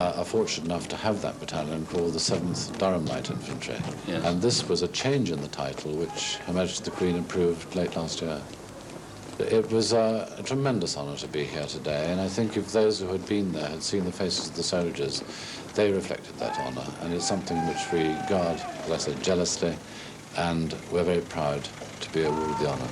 are fortunate enough to have that battalion called the 7th Durham Light Infantry. Yes. And this was a change in the title which Her Majesty the Queen approved late last year. It was a tremendous honour to be here today, and I think if those who had been there had seen the faces of the soldiers, they reflected that honour, and it's something which we guard, as I said, jealously, and we're very proud to be awarded the honour.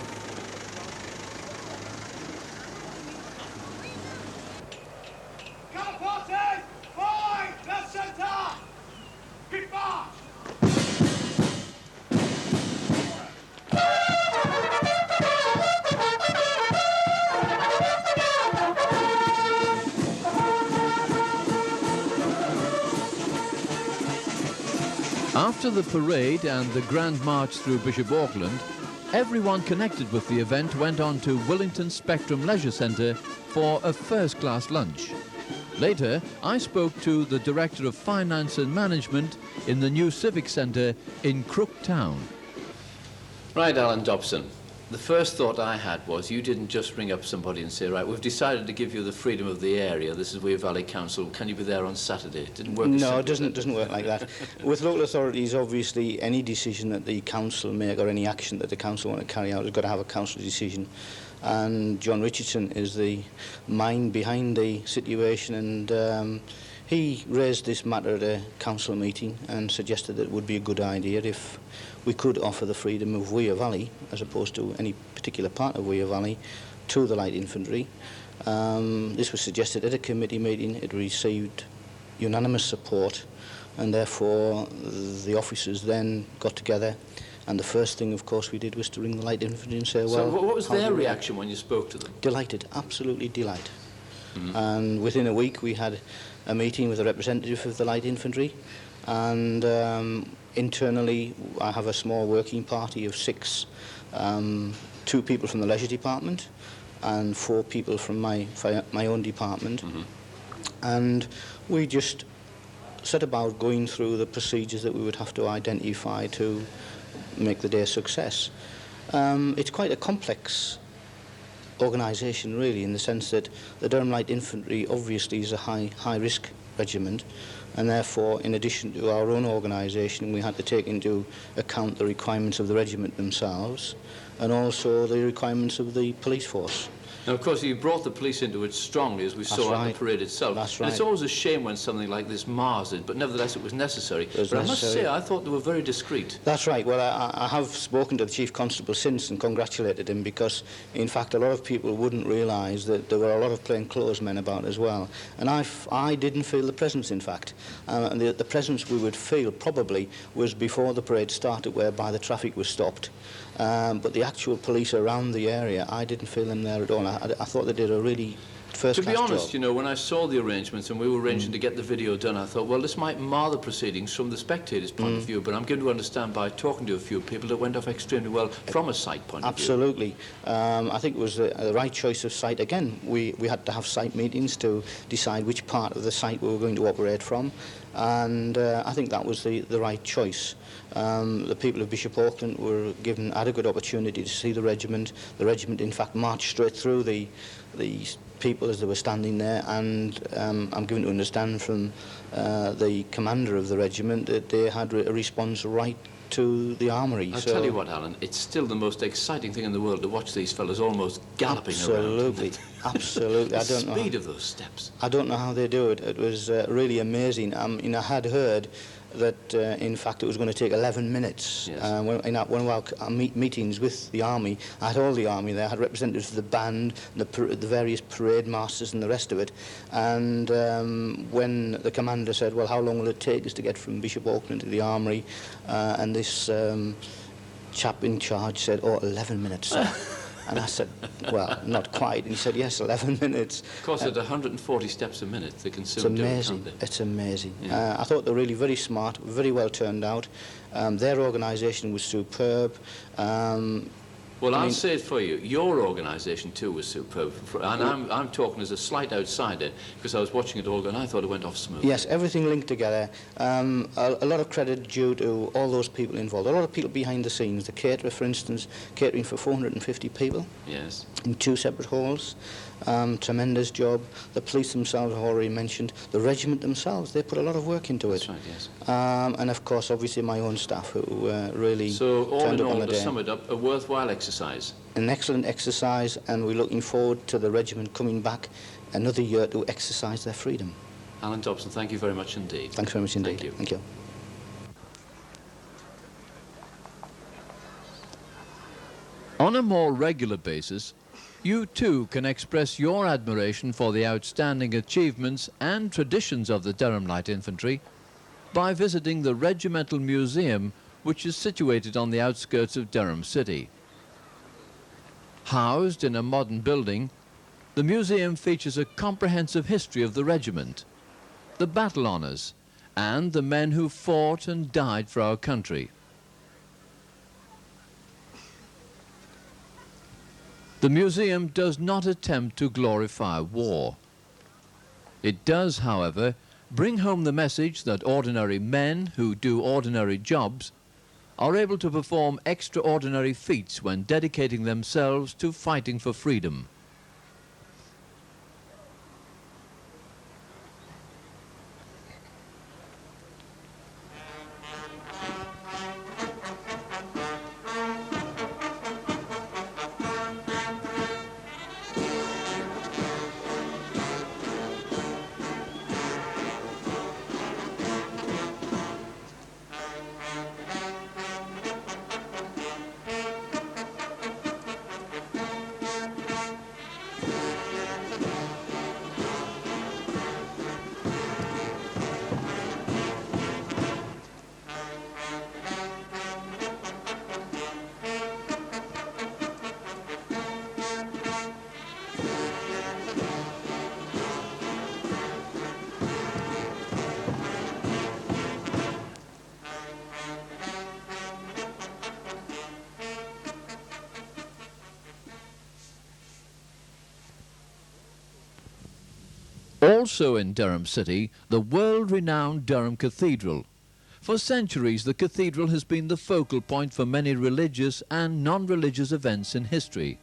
After the parade and the grand march through Bishop Auckland, everyone connected with the event went on to Wellington Spectrum Leisure Centre for a first-class lunch. Later, I spoke to the Director of Finance and Management in the new Civic Centre in Crook Town. Right, Alan Dobson. The first thought I had was you didn't just ring up somebody and say, right, we've decided to give you the freedom of the area. This is Weir Valley Council. Can you be there on Saturday? It didn't work. No, it doesn't work like that. With local authorities, obviously, any decision that the council make or any action that the council want to carry out has got to have a council decision. And John Richardson is the mind behind the situation, and he raised this matter at a council meeting and suggested that it would be a good idea if we could offer the freedom of Weir Valley, as opposed to any particular part of Weir Valley, to the light infantry. This was suggested at a committee meeting. It received unanimous support, and therefore the officers then got together, and the first thing, of course, we did was to ring the light infantry and say, well... So what was their reaction when you spoke to them? Delighted, absolutely delighted. And within a week we had a meeting with a representative of the light infantry, and internally I have a small working party of 6, 2 people from the leisure department and 4 people from my own department. And we just set about going through the procedures that we would have to identify to make the day a success. It's quite a complex organisation, really, in the sense that the Durham Light Infantry obviously is a high-risk regiment, and therefore, in addition to our own organisation, we had to take into account the requirements of the regiment themselves and also the requirements of the police force. Now, of course, you brought the police into it strongly, as we saw at the parade itself. That's right. And right. it's always a shame when something like this mars it, but nevertheless it was necessary. It was but necessary. I must say, I thought they were very discreet. That's right. Well, I have spoken to the Chief Constable since and congratulated him, because, in fact, a lot of people wouldn't realise that there were a lot of plainclothes men about as well. And I didn't feel the presence, in fact. And the presence we would feel probably was before the parade started, whereby the traffic was stopped. But the actual police around the area, I didn't feel them there at all. I thought they did a really first-class job. To be honest, you know, when I saw the arrangements and we were arranging to get the video done, I thought, well, this might mar the proceedings from the spectators' point of view, but I'm going to understand by talking to a few people that went off extremely well from a site point of view. Absolutely. I think it was the right choice of site. Again, we had to have site meetings to decide which part of the site we were going to operate from, and I think that was the right choice. The people of Bishop Auckland were given adequate opportunity to see the regiment. The regiment, in fact, marched straight through the people as they were standing there, and I'm given to understand from the commander of the regiment that they had a response right to the armoury. I'll tell you what, Alan, it's still the most exciting thing in the world to watch these fellas almost galloping absolutely, around. Absolutely. The I don't speed know of those steps. I don't know how they do it. It was really amazing. You know, I had heard that, in fact, it was going to take 11 minutes. Yes. In one of our meetings with the Army, I had all the Army there. I had representatives of the band, the various parade masters and the rest of it. And when the commander said, well, how long will it take us to get from Bishop Auckland to the Armoury? And this chap in charge said, oh, 11 minutes, sir. And I said, well, not quite. And he said, yes, 11 minutes. Of course, at 140 steps a minute, they can It's soon do it, amazing. can't they? It's amazing. Yeah. I thought they were really very smart, very well turned out. Their organisation was superb. Well, I I'll mean- say it for you. Your organisation too was superb, and I'm talking as a slight outsider because I was watching it all and I thought it went off smoothly. Yes, everything linked together. A lot of credit due to all those people involved. A lot of people behind the scenes. The caterer, for instance, catering for 450 people Yes. in 2 separate halls. Tremendous job. The police themselves, I already mentioned. The regiment themselves, they put a lot of work into it. That's right. Yes. And of course, obviously, my own staff who really So all turned in up on all, the to day. sum it up, a worthwhile exercise. An excellent exercise, and we're looking forward to the regiment coming back another year to exercise their freedom. Alan Dobson, thank you very much indeed. Thanks very much indeed. Thank you. Thank you. On a more regular basis, you too can express your admiration for the outstanding achievements and traditions of the Durham Light Infantry by visiting the Regimental Museum, which is situated on the outskirts of Durham City. Housed in a modern building, the museum features a comprehensive history of the regiment, the battle honours, and the men who fought and died for our country. The museum does not attempt to glorify war. It does, however, bring home the message that ordinary men who do ordinary jobs are able to perform extraordinary feats when dedicating themselves to fighting for freedom. Also in Durham City, the world-renowned Durham Cathedral. For centuries, the cathedral has been the focal point for many religious and non-religious events in history.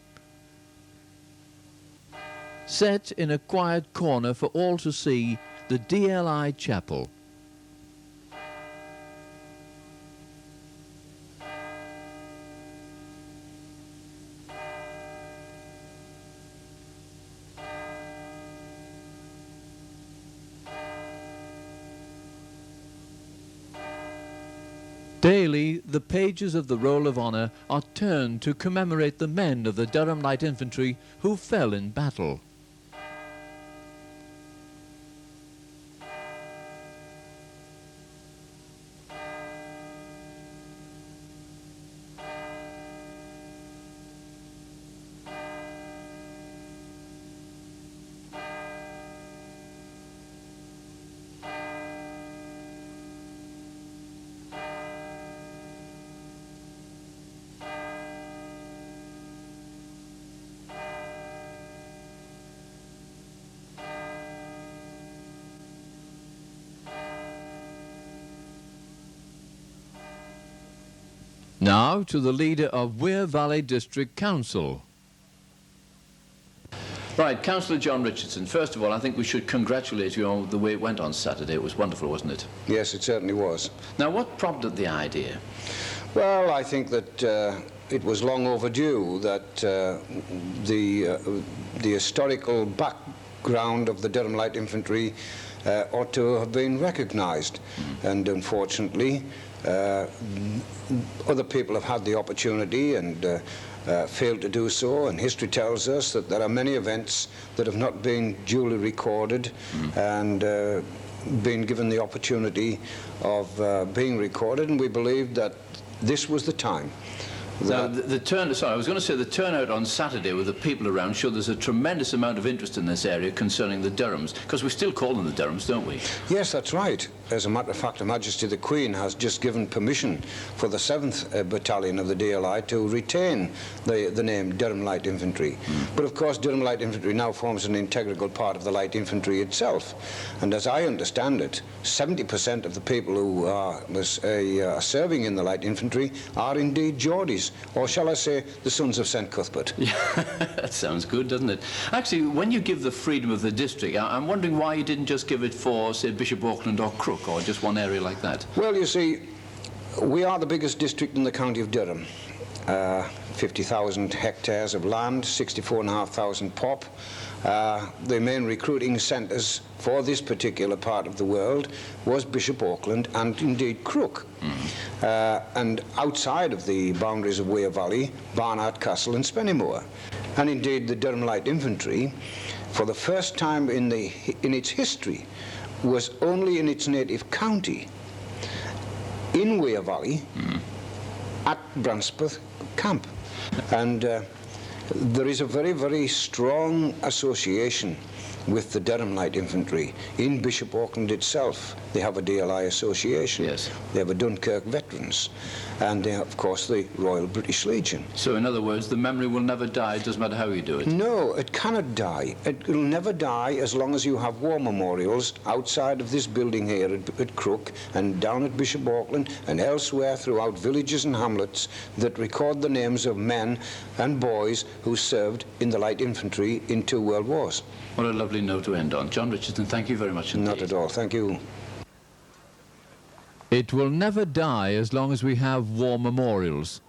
Set in a quiet corner for all to see, the DLI Chapel. Daily, the pages of the Roll of Honour are turned to commemorate the men of the Durham Light Infantry who fell in battle. Now to the leader of Weir Valley District Council. Right, Councillor John Richardson, first of all, I think we should congratulate you on the way it went on Saturday. It was wonderful, wasn't it? Yes, it certainly was. Now, what prompted the idea? Well, I think that it was long overdue that the historical background of the Durham Light Infantry ought to have been recognised. And unfortunately, other people have had the opportunity and failed to do so, and history tells us that there are many events that have not been duly recorded and been given the opportunity of being recorded, and we believed that this was the time. Now, I was going to say the turnout on Saturday with the people around showed there's a tremendous amount of interest in this area concerning the Durhams, because we still call them the Durhams, don't we? Yes, that's right. As a matter of fact, Her Majesty the Queen has just given permission for the 7th Battalion of the DLI to retain the name Durham Light Infantry. But of course, Durham Light Infantry now forms an integral part of the Light Infantry itself. And as I understand it, 70% of the people who are serving in the Light Infantry are indeed Geordies, or shall I say, the sons of St. Cuthbert. Yeah, that sounds good, doesn't it? Actually, when you give the freedom of the district, I'm wondering why you didn't just give it for, say, Bishop Auckland or Crook, or just one area like that. Well, you see, we are the biggest district in the county of Durham. 50,000 hectares of land, 64,500 pop. The main recruiting centres for this particular part of the world was Bishop Auckland and indeed Crook. And outside of the boundaries of Weir Valley, Barnard Castle and Spennymoor. And indeed the Durham Light Infantry, for the first time in its history, was only in its native county, in Weir Valley, at Branspeth Camp. And there is a very, very strong association with the Durham Light Infantry. In Bishop Auckland itself, they have a DLI association. Yes. They have a Dunkirk Veterans. And they have, of course, the Royal British Legion. So, in other words, the memory will never die, it doesn't matter how you do it. No, it cannot die. It will never die as long as you have war memorials outside of this building here at Crook and down at Bishop Auckland and elsewhere throughout villages and hamlets that record the names of men and boys who served in the Light Infantry in 2 World Wars. What a lovely note to end on. John Richardson, thank you very much indeed. Not at all. Thank you. It will never die as long as we have war memorials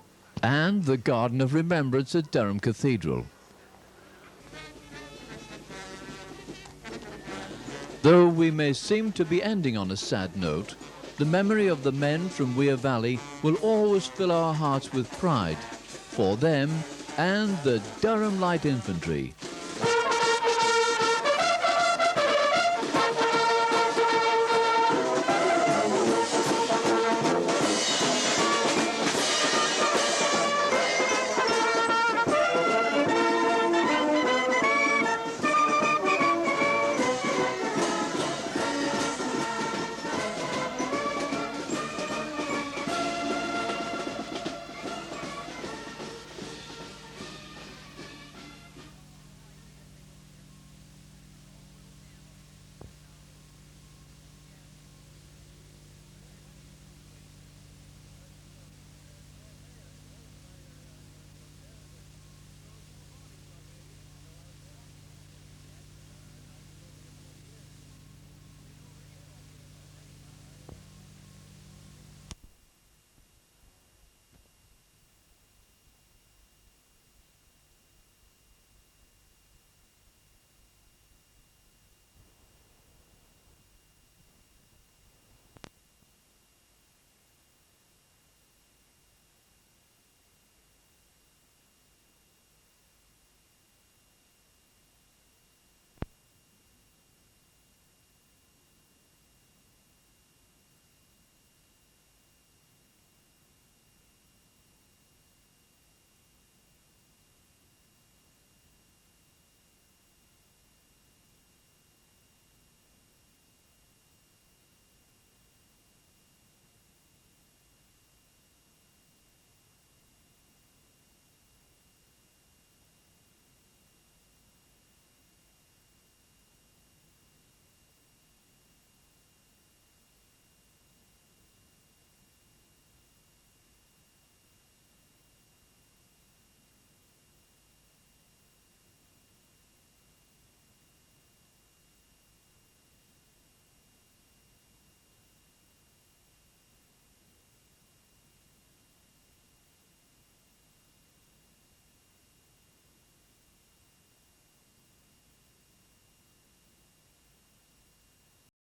and the Garden of Remembrance at Durham Cathedral. Though we may seem to be ending on a sad note, the memory of the men from Weir Valley will always fill our hearts with pride for them and the Durham Light Infantry.